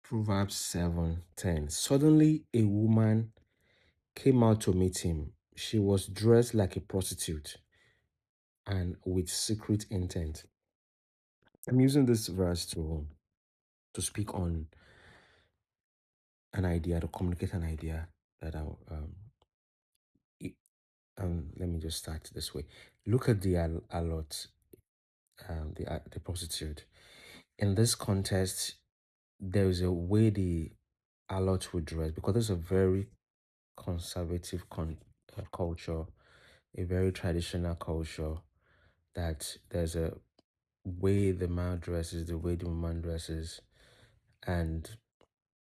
Proverbs 7:10. Suddenly a woman came out to meet him. She was dressed like a prostitute and with secret intent. I'm using this verse to speak on an idea, to communicate an idea that i- let me just start this way. Look at the allot, the prostitute. In this context, there is a way the allot would dress because there's a very conservative culture, a very traditional culture, that there's a way the man dresses, the way the woman dresses, and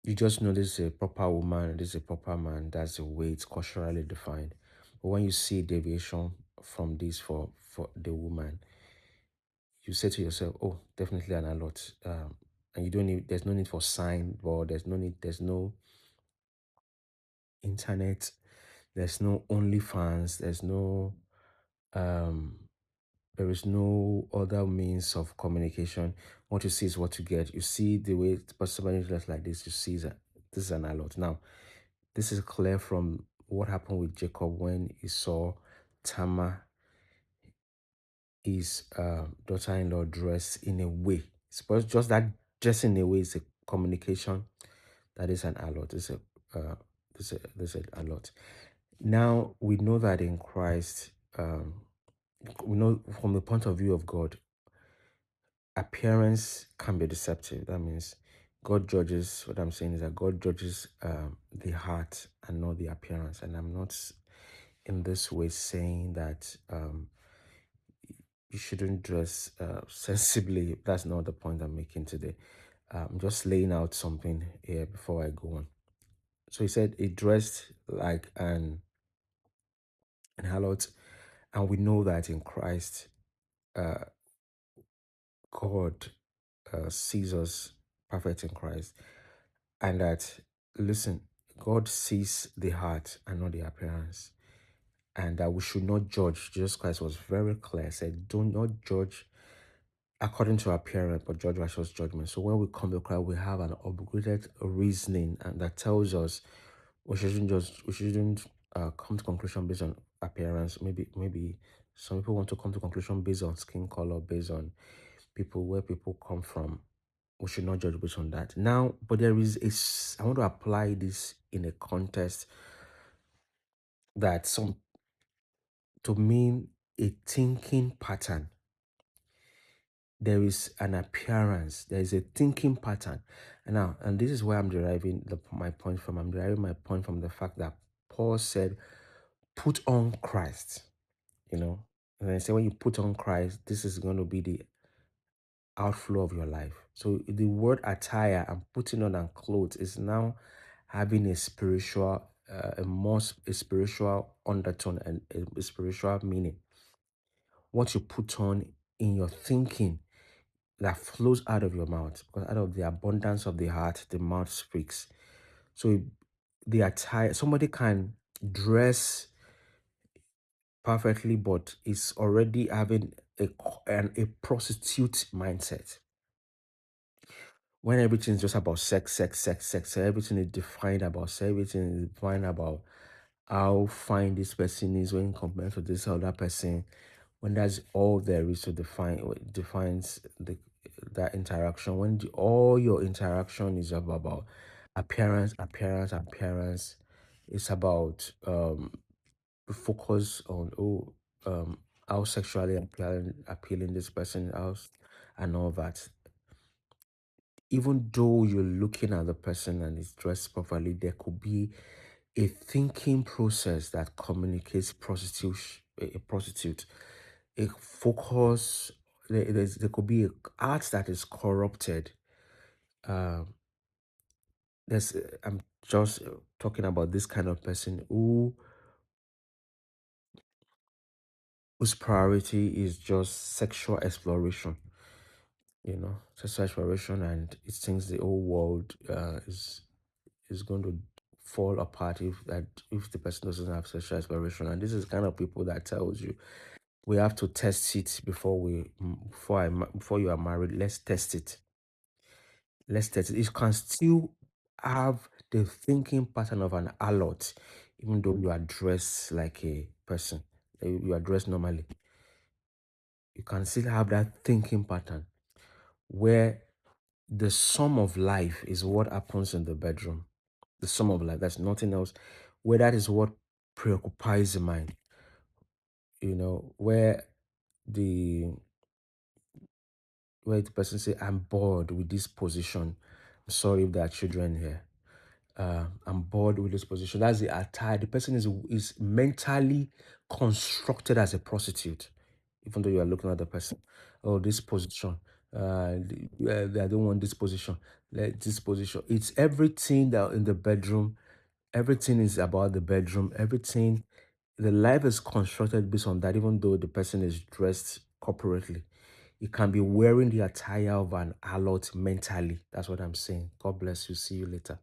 you just know this is a proper woman, this is a proper man. That's the way it's culturally defined. But when you see deviation from this for the woman, you say to yourself, "Oh, definitely an allot," and you don't need. There's no need for sign, or there's no need. There's no internet. There's no OnlyFans. Um, there is no other means of communication. What you see is what you get. You see the way somebody dressed like this. You see that this is an allot. Now, this is clear from what happened with Jacob when he saw Tamar, his daughter-in-law, dress in a way. Suppose just that dress in a way is a communication that is an allot. This is a allot. Now we know that in Christ, we know from the point of view of God, appearance can be deceptive. That means God judges. What I'm saying is that God judges the heart and not the appearance. And I'm not in this way saying that you shouldn't dress sensibly. That's not the point I'm making today. I'm just laying out something here before I go on. So he said he dressed like an harlot, and we know that in Christ, uh, God sees us perfect in Christ, and that, listen, God sees the heart and not the appearance, and that we should not judge. Jesus Christ was very clear, said, "Do not judge according to appearance, but judge righteous judgment." So when we come to Christ, we have an upgraded reasoning, and that tells us we shouldn't come to conclusion based on appearance. Maybe some people want to come to conclusion based on skin color, based on where people come from. We should not judge based on that. Now, but there is I want to apply this in a context that some to mean a thinking pattern. There is an appearance, there is a thinking pattern. And this is where I'm deriving my point from. I'm deriving my point from the fact that Paul said, put on Christ, you know. And I say, when you put on Christ, this is going to be the outflow of your life. So the word attire and putting on and clothes is now having a spiritual, a spiritual undertone and a spiritual meaning. What you put on in your thinking that flows out of your mouth, because out of the abundance of the heart, the mouth speaks. So the attire, somebody can dress perfectly, but is already having a prostitute mindset. When everything's just about sex, everything is defined about sex, everything is defined about how fine this person is when compared to this other person. When that's all there is to define, what defines that interaction. When all your interaction is about appearance, it's about focus on how sexually appealing this person is and all that. Even though you're looking at the person and it's dressed properly, there could be a thinking process that communicates a prostitute, a focus. There could be a art that is corrupted. Um, I'm just talking about this kind of person whose priority is just sexual exploration. Sexual exploration, and it thinks the whole world is going to fall apart if the person doesn't have sexual exploration. And this is kind of people that tells you we have to test it before you are married. Let's test it. let's test it. It can still have the thinking pattern of an harlot, even though you are dressed like a person. You are dressed normally. You can still have that thinking pattern where the sum of life is what happens in the bedroom. The sum of life, that's nothing else. Where that is what preoccupies the mind, where the where the person say, I'm bored with this position. Sorry if there are children here. I'm bored with this position. That's the attire. The person is mentally constructed as a prostitute, even though you are looking at the person. Oh, this position. I don't want this position. Let this position. It's everything that in the bedroom. Everything is about the bedroom. Everything. The life is constructed based on that, even though the person is dressed corporately. You can be wearing the attire of an harlot mentally. That's what I'm saying. God bless you. See you later.